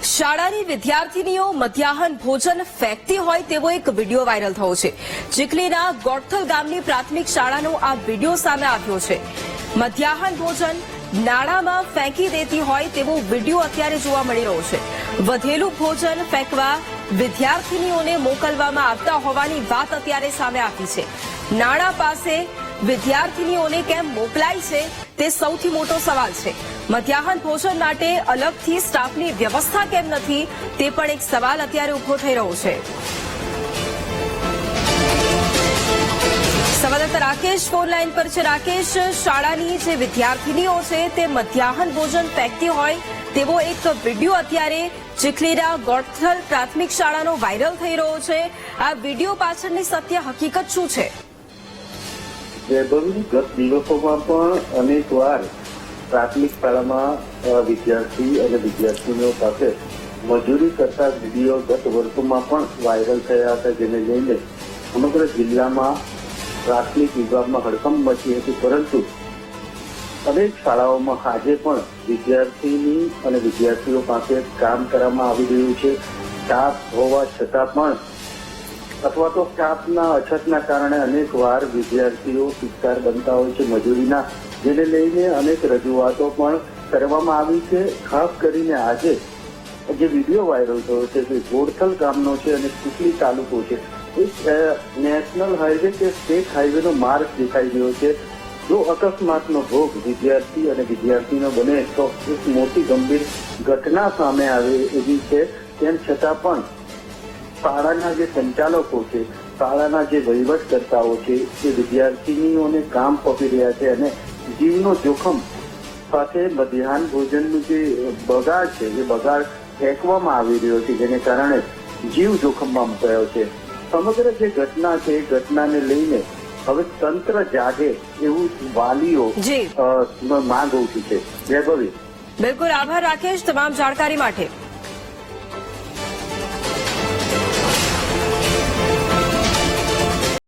શાળાની વિદ્યાર્થીનીઓ મધ્યાહન ભોજન ફેંકતી હોય તેવો એક વિડીયો વાયરલ થયો છે। ચીખલીના ગોઠથલ ગામની પ્રાથમિક શાળાનો આ વિડીયો સામે આવ્યો છે। મધ્યાહન ભોજન નાળામાં ફેંકી દેતી હોય તેવો વિડીયો અત્યારે જોવા મળી રહ્યો છે। વધેલું ભોજન ફેંકવા વિદ્યાર્થીનીઓને મોકલવામાં આવતા હોવાની વાત અત્યારે સામે આવી છે। નાળા પાસે વિદ્યાર્થીનીઓને કેમ મોકલાય છે તે સૌથી મોટો સવાલ છે। મધ્યાહન ભોજન માટે અલગથી સ્ટાફની વ્યવસ્થા કેમ નથી તે પણ એક સવાલ અત્યારે ઉભો થઈ રહ્યો છે। સંવાદદાતા રાકેશ ફોન લાઈન પર છે। રાકેશ, શાળાની જે વિદ્યાર્થીનીઓ છે તે મધ્યાહન ભોજન ફેંકતી હોય તેવો એક વિડીયો અત્યારે ચીખલીના ગોઠથલ પ્રાથમિક શાળાનો વાયરલ થઈ રહ્યો છે। આ વિડીયો પાછળની સત્ય હકીકત શું છે? ગત દિવસોમાં પણ અનેકવાર પ્રાથમિક શાળામાં વિદ્યાર્થી અને વિદ્યાર્થીનીઓ પાસે મજૂરી કરતા વિડીયો ગત વર્ષોમાં પણ વાયરલ થયા હતા, જેને લઈને સમગ્ર જિલ્લામાં પ્રાથમિક વિભાગમાં હડકંપ મચી હતી। પરંતુ અનેક શાળાઓમાં આજે પણ વિદ્યાર્થીની અને વિદ્યાર્થીઓ પાસે કામ કરવામાં આવી રહ્યું છે। સ્ટાફ હોવા છતાં પણ અથવા તો સ્ટાફના અછતના કારણે અનેક વાર વિદ્યાર્થીઓ શિકાર બનતા હોય છે મજૂરીના, જેને લઈને અનેક રજૂઆતો પણ કરવામાં આવી છે। ખાસ કરીને આજે જે વિડીયો વાયરલ થયો છે તે ગોઠથલ ગામનો છે અને ચીખલી તાલુકો છે। એક નેશનલ હાઈવે કે સ્ટેટ હાઈવેનો માર્ગ દેખાઈ રહ્યો છે। જો અકસ્માતનો ભોગ વિદ્યાર્થી અને વિદ્યાર્થીનો બને તો એક મોટી ગંભીર ઘટના સામે આવે એવી છે। તેમ છતાં પણ શાળાના જે સંચાલકો છે, શાળાના જે વહીવટકર્તાઓ છે, તે વિદ્યાર્થીનીઓને કામ સોંપી રહ્યા છે અને જીવનો જોખમ સાથે મધ્યાહન ભોજનનું જે બગાડ છે એ બગાડ ફેંકવામાં આવી રહ્યો છે, જેને કારણે જીવ જોખમમાં મુકાયો છે। સમગ્ર જે ઘટના છે એ ઘટનાને લઈને હવે તંત્ર જાગે એવું વાલીઓ માંગ ઉઠી છે। જય ભવી। બિલકુલ, આભાર રાકેશ તમામ જાણકારી માટે।